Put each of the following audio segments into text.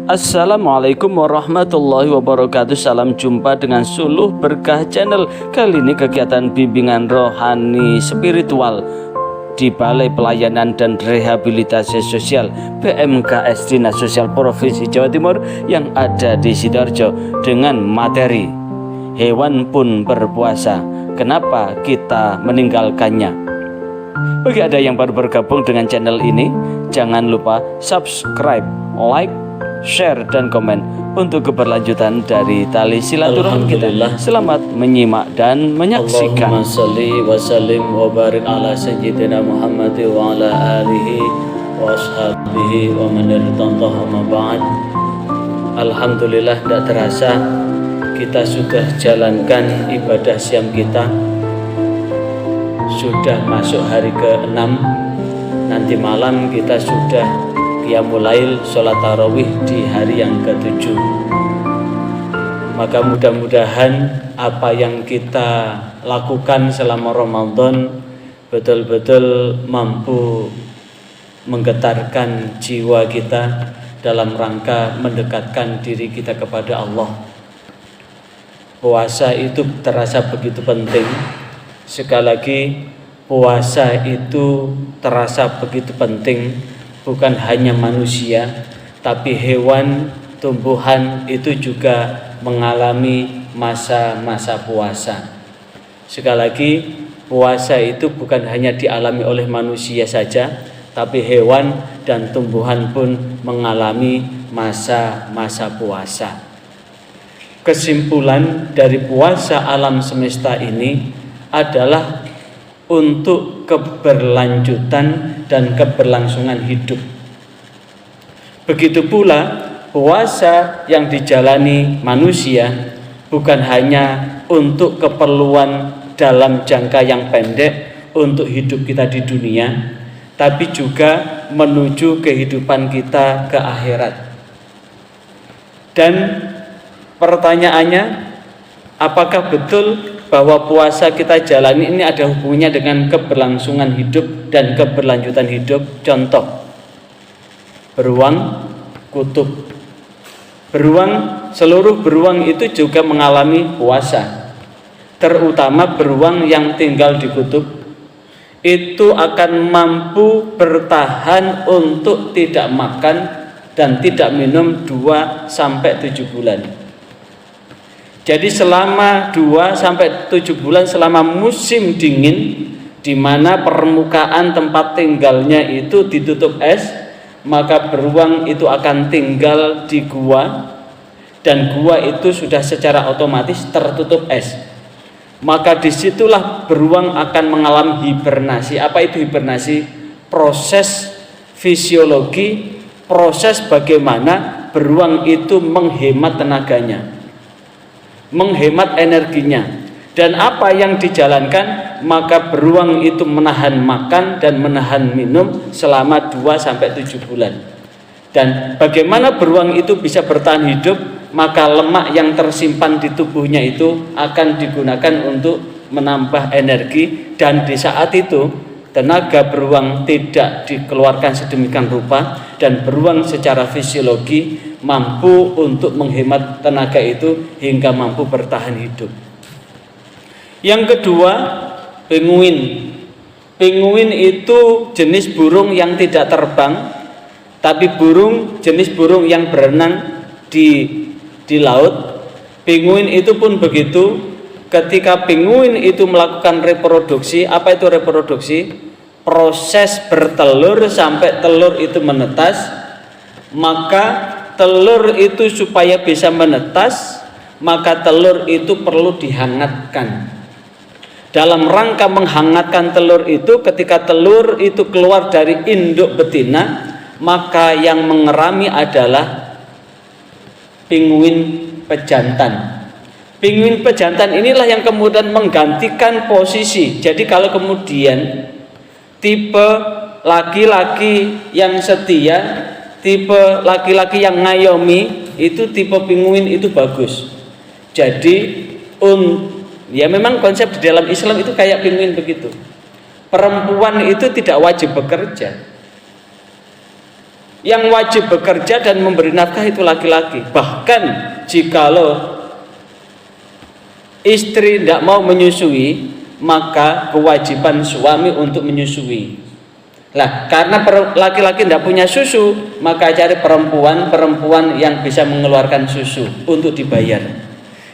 Assalamualaikum warahmatullahi wabarakatuh. Salam jumpa dengan Suluh Berkah Channel. Kali ini kegiatan bimbingan rohani spiritual di Balai Pelayanan dan Rehabilitasi Sosial BMKS Dinas Sosial Provinsi Jawa Timur yang ada di Sidoarjo dengan materi hewan pun berpuasa, kenapa kita meninggalkannya? Bagi ada yang baru bergabung dengan channel ini, jangan lupa subscribe, like, share dan komen untuk keberlanjutan dari tali silaturahmi kita. Selamat menyimak dan menyaksikan. Allahumma salli wa sallim wa barik ala sayyidina Muhammad wa ala alihi wa ashabihi wa man irtantaha ma ba'd. Alhamdulillah, tidak terasa kita sudah jalankan ibadah siam kita. Sudah masuk hari ke-6. Nanti malam kita sudah qiyamul lail, sholat tarawih di hari yang ke-7. Maka mudah-mudahan apa yang kita lakukan selama Ramadan betul-betul mampu menggetarkan jiwa kita dalam rangka mendekatkan diri kita kepada Allah. Puasa itu terasa begitu penting. Sekali lagi, puasa itu terasa begitu penting. Bukan hanya manusia, tapi hewan, tumbuhan itu juga mengalami masa-masa puasa. Sekali lagi, puasa itu bukan hanya dialami oleh manusia saja, tapi hewan dan tumbuhan pun mengalami masa-masa puasa. Kesimpulan dari puasa alam semesta ini adalah untuk keberlanjutan dan keberlangsungan hidup. Begitu pula puasa yang dijalani manusia bukan hanya untuk keperluan dalam jangka yang pendek untuk hidup kita di dunia, tapi juga menuju kehidupan kita ke akhirat. Dan pertanyaannya, apakah betul bahwa puasa kita jalani ini ada hubungannya dengan keberlangsungan hidup dan keberlanjutan hidup? Contoh, beruang kutub. Seluruh beruang itu juga mengalami puasa. Terutama beruang yang tinggal di kutub itu akan mampu bertahan untuk tidak makan dan tidak minum 2-7 bulan. Jadi selama 2-7 bulan, selama musim dingin, di mana permukaan tempat tinggalnya itu ditutup es, maka beruang itu akan tinggal di gua, dan gua itu sudah secara otomatis tertutup es. Maka disitulah beruang akan mengalami hibernasi. Apa itu hibernasi? Proses fisiologi, proses bagaimana beruang itu menghemat tenaganya, menghemat energinya. Dan apa yang dijalankan? Maka beruang itu menahan makan dan menahan minum selama 2-7 bulan. Dan bagaimana beruang itu bisa bertahan hidup? Maka lemak yang tersimpan di tubuhnya itu akan digunakan untuk menambah energi. Dan di saat itu tenaga beruang tidak dikeluarkan sedemikian rupa, dan beruang secara fisiologi mampu untuk menghemat tenaga itu hingga mampu bertahan hidup. Yang kedua, penguin. Penguin itu jenis burung yang tidak terbang, tapi jenis burung yang berenang di laut. Penguin itu pun begitu. Ketika penguin itu melakukan reproduksi, apa itu reproduksi? Proses bertelur sampai telur itu menetas. Maka telur itu supaya bisa menetas, maka telur itu perlu dihangatkan. Dalam rangka menghangatkan telur itu, ketika telur itu keluar dari induk betina, maka yang mengerami adalah penguin pejantan. Penguin pejantan inilah yang kemudian menggantikan posisi. Jadi kalau kemudian tipe laki-laki yang setia, tipe laki-laki yang ngayomi, itu tipe penguin itu bagus. Jadi ya memang konsep di dalam Islam itu kayak penguin begitu. Perempuan itu tidak wajib bekerja. Yang wajib bekerja dan memberi nafkah itu laki-laki. Bahkan jikalau istri tidak mau menyusui, maka kewajiban suami untuk menyusui. Lah, karena laki-laki tidak punya susu, maka cari perempuan yang bisa mengeluarkan susu untuk dibayar.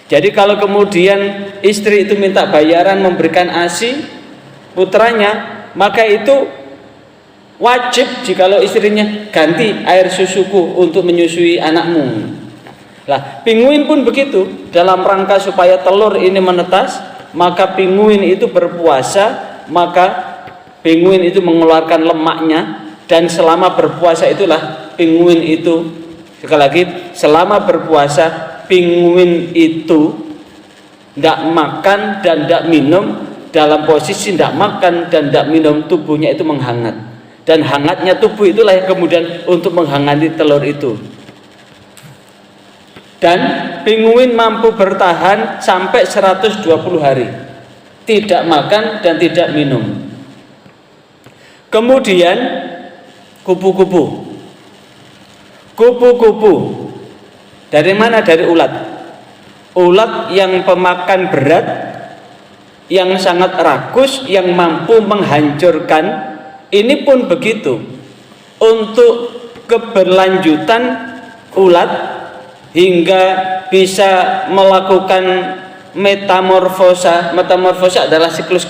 Jadi kalau kemudian istri itu minta bayaran memberikan ASI putranya, maka itu wajib jikalau istrinya, ganti air susuku untuk menyusui anakmu. Lah, pinguin pun begitu. Dalam rangka supaya telur ini menetas, maka pinguin itu berpuasa, maka pinguin itu mengeluarkan lemaknya, dan selama berpuasa itulah pinguin itu, sekali lagi, selama berpuasa pinguin itu tidak makan dan tidak minum. Dalam posisi tidak makan dan tidak minum, tubuhnya itu menghangat, dan hangatnya tubuh itulah yang kemudian untuk menghangati telur itu. Dan pinguin mampu bertahan sampai 120 hari tidak makan dan tidak minum. Kemudian kupu-kupu dari mana? Dari ulat. Ulat yang pemakan berat, yang sangat rakus, yang mampu menghancurkan. Ini pun begitu. Untuk keberlanjutan ulat hingga bisa melakukan metamorfosa. Metamorfosa adalah siklus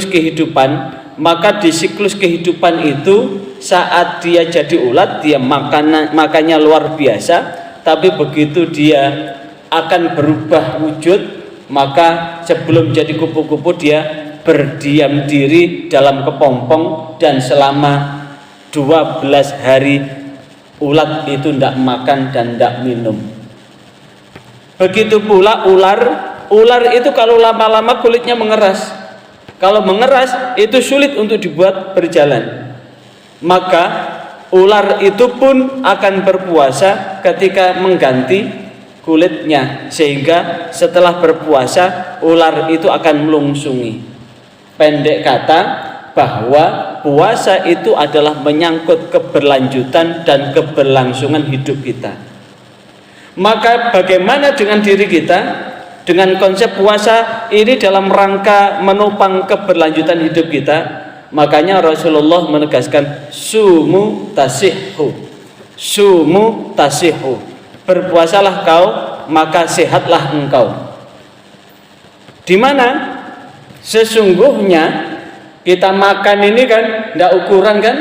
kehidupan. Maka di siklus kehidupan itu, saat dia jadi ulat, dia makannya luar biasa, tapi begitu dia akan berubah wujud, maka sebelum jadi kupu-kupu dia berdiam diri dalam kepompong, dan selama 12 hari ulat itu tidak makan dan tidak minum. Begitu pula ular itu kalau lama-lama kulitnya mengeras. Kalau mengeras itu sulit untuk dibuat berjalan. Maka ular itu pun akan berpuasa ketika mengganti kulitnya, sehingga setelah berpuasa ular itu akan melungsungi. Pendek kata, bahwa puasa itu adalah menyangkut keberlanjutan dan keberlangsungan hidup kita. Maka bagaimana dengan diri kita? Dengan konsep puasa ini dalam rangka menopang keberlanjutan hidup kita, makanya Rasulullah menegaskan sumu tasihhu. Berpuasalah kau, maka sehatlah engkau. Di mana sesungguhnya kita makan ini kan tidak ukuran kan?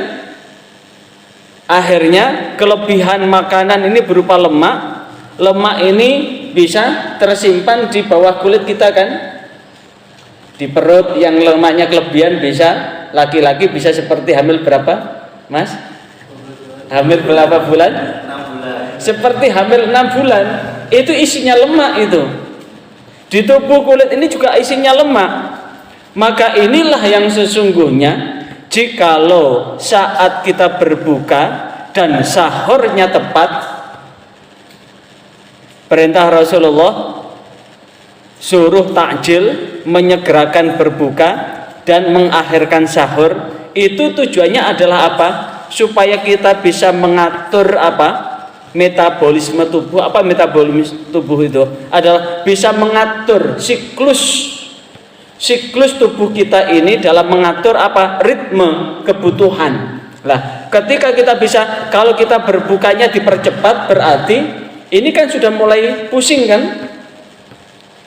Akhirnya kelebihan makanan ini berupa lemak. Lemak ini bisa tersimpan di bawah kulit kita kan? Di perut yang lemaknya kelebihan bisa, laki-laki bisa seperti hamil berapa, Mas? Hamil berapa bulan? 6 bulan. Seperti hamil 6 bulan. Itu isinya lemak itu. Di tubuh kulit ini juga isinya lemak. Maka inilah yang sesungguhnya jikalau saat kita berbuka dan sahurnya tepat, perintah Rasulullah suruh takjil, menyegerakan berbuka dan mengakhirkan sahur. Itu tujuannya adalah apa? Supaya kita bisa mengatur apa? Metabolisme tubuh. Apa metabolisme tubuh itu? Adalah bisa mengatur siklus tubuh kita ini dalam mengatur apa? Ritme kebutuhan. Lah, ketika kita bisa, kalau kita berbukanya dipercepat, berarti ini kan sudah mulai pusing kan?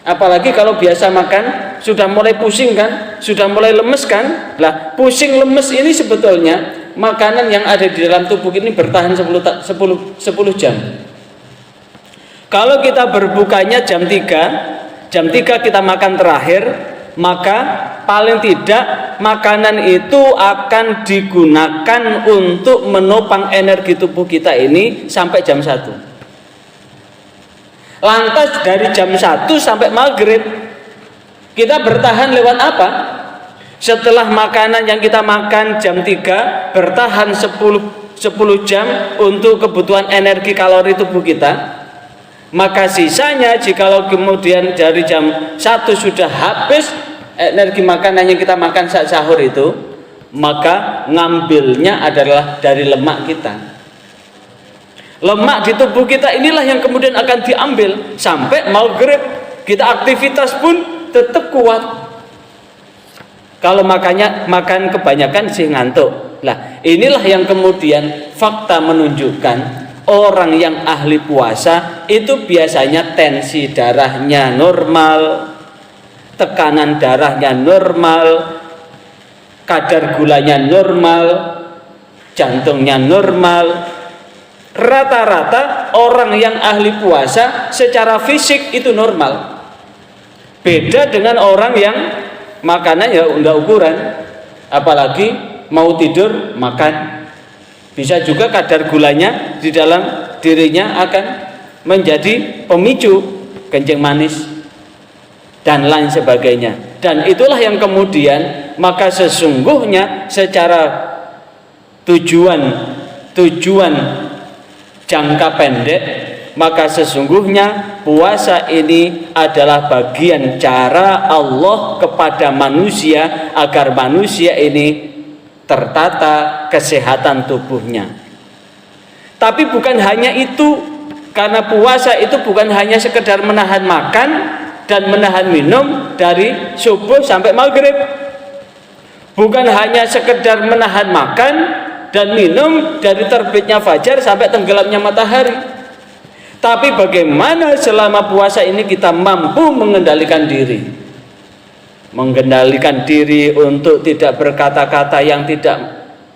Apalagi kalau biasa makan sudah mulai pusing kan? Sudah mulai lemes kan? Lah, pusing lemes ini sebetulnya makanan yang ada di dalam tubuh ini bertahan 10 jam. Kalau kita berbukanya jam 3 kita makan terakhir, maka paling tidak makanan itu akan digunakan untuk menopang energi tubuh kita ini sampai jam 1. Lantas dari jam 1 sampai maghrib kita bertahan lewat apa? Setelah makanan yang kita makan jam 3 bertahan 10 jam untuk kebutuhan energi kalori tubuh kita, maka sisanya jikalau kemudian dari jam 1 sudah habis energi makanan yang kita makan saat sahur itu, maka ngambilnya adalah dari lemak kita. Lemak di tubuh kita inilah yang kemudian akan diambil sampai maghrib. Kita aktivitas pun tetap kuat. Kalau makan kebanyakan sih ngantuk. Lah, inilah yang kemudian fakta menunjukkan orang yang ahli puasa itu biasanya tensi darahnya normal, tekanan darahnya normal, kadar gulanya normal, jantungnya normal. Rata-rata orang yang ahli puasa secara fisik itu normal. Beda dengan orang yang makanannya enggak ukuran, apalagi mau tidur makan. Bisa juga kadar gulanya di dalam dirinya akan menjadi pemicu kencing manis dan lain sebagainya. Dan itulah yang kemudian maka sesungguhnya secara tujuan jangka pendek, maka sesungguhnya puasa ini adalah bagian cara Allah kepada manusia agar manusia ini tertata kesehatan tubuhnya. Tapi bukan hanya itu, karena puasa itu bukan hanya sekedar menahan makan dan menahan minum dari subuh sampai maghrib. Bukan hanya sekedar menahan makan dan minum dari terbitnya fajar sampai tenggelamnya matahari. Tapi bagaimana selama puasa ini kita mampu mengendalikan diri. Mengendalikan diri untuk tidak berkata-kata yang tidak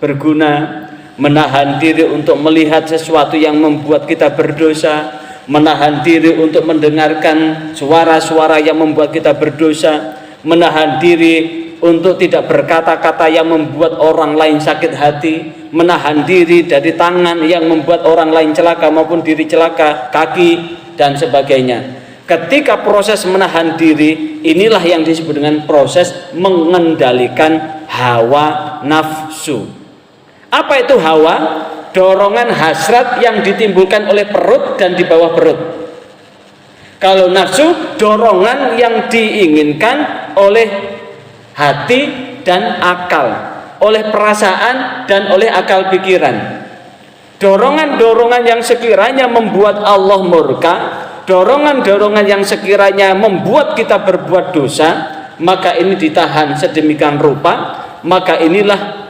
berguna, menahan diri untuk melihat sesuatu yang membuat kita berdosa, menahan diri untuk mendengarkan suara-suara yang membuat kita berdosa, menahan diri untuk tidak berkata-kata yang membuat orang lain sakit hati, menahan diri dari tangan yang membuat orang lain celaka maupun diri celaka, kaki dan sebagainya. Ketika proses menahan diri, inilah yang disebut dengan proses mengendalikan hawa nafsu. Apa itu hawa? Dorongan hasrat yang ditimbulkan oleh perut dan di bawah perut. Kalau nafsu, dorongan yang diinginkan oleh hati dan akal, oleh perasaan dan oleh akal pikiran. Dorongan-dorongan yang sekiranya membuat Allah murka, dorongan-dorongan yang sekiranya membuat kita berbuat dosa, maka ini ditahan sedemikian rupa. Maka inilah,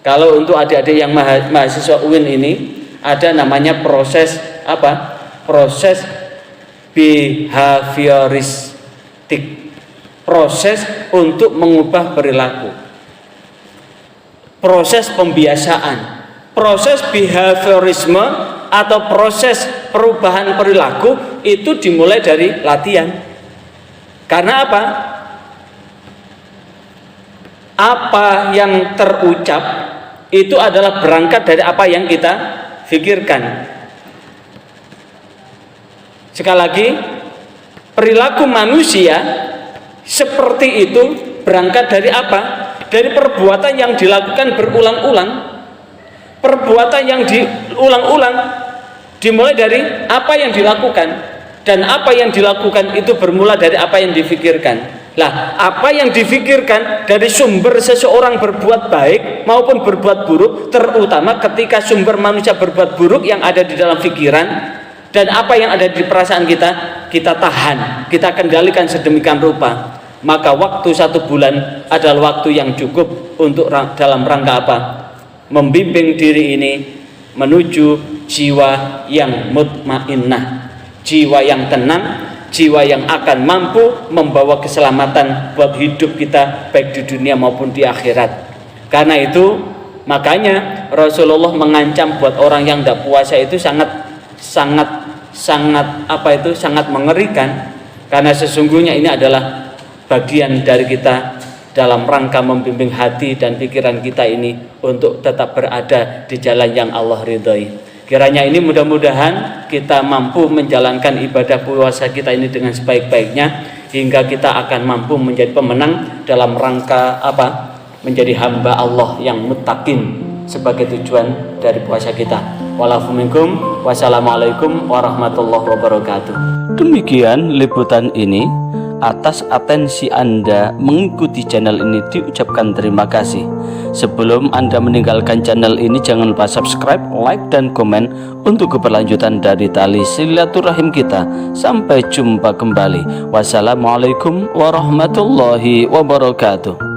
kalau untuk adik-adik yang mahasiswa UIN ini, ada namanya proses apa? Proses behavioristik. Proses untuk mengubah perilaku, proses pembiasaan, proses behaviorisme atau proses perubahan perilaku itu dimulai dari latihan. Karena apa? Apa yang terucap itu adalah berangkat dari apa yang kita pikirkan. Sekali lagi, perilaku manusia seperti itu berangkat dari apa? Dari perbuatan yang dilakukan berulang-ulang. Perbuatan yang diulang-ulang dimulai dari apa yang dilakukan, dan apa yang dilakukan itu bermula dari apa yang difikirkan. Lah, apa yang difikirkan dari sumber seseorang berbuat baik maupun berbuat buruk, terutama ketika sumber manusia berbuat buruk yang ada di dalam pikiran dan apa yang ada di perasaan kita tahan, kita kendalikan sedemikian rupa. Maka waktu 1 bulan adalah waktu yang cukup untuk dalam rangka apa? Membimbing diri ini menuju jiwa yang mutmainnah, jiwa yang tenang, jiwa yang akan mampu membawa keselamatan buat hidup kita baik di dunia maupun di akhirat. Karena itu makanya Rasulullah mengancam buat orang yang tidak puasa itu sangat mengerikan, karena sesungguhnya ini adalah bagian dari kita dalam rangka membimbing hati dan pikiran kita ini untuk tetap berada di jalan yang Allah ridhoi. Kiranya ini mudah-mudahan kita mampu menjalankan ibadah puasa kita ini dengan sebaik-baiknya, hingga kita akan mampu menjadi pemenang dalam rangka apa? Menjadi hamba Allah yang muttaqin sebagai tujuan dari puasa kita. Wassalamualaikum warahmatullahi wabarakatuh. Demikian liputan ini. Atas atensi Anda mengikuti channel ini diucapkan terima kasih. Sebelum Anda meninggalkan channel ini, jangan lupa subscribe, like, dan komen untuk keberlanjutan dari tali silaturahim kita. Sampai jumpa kembali. Wassalamualaikum warahmatullahi wabarakatuh.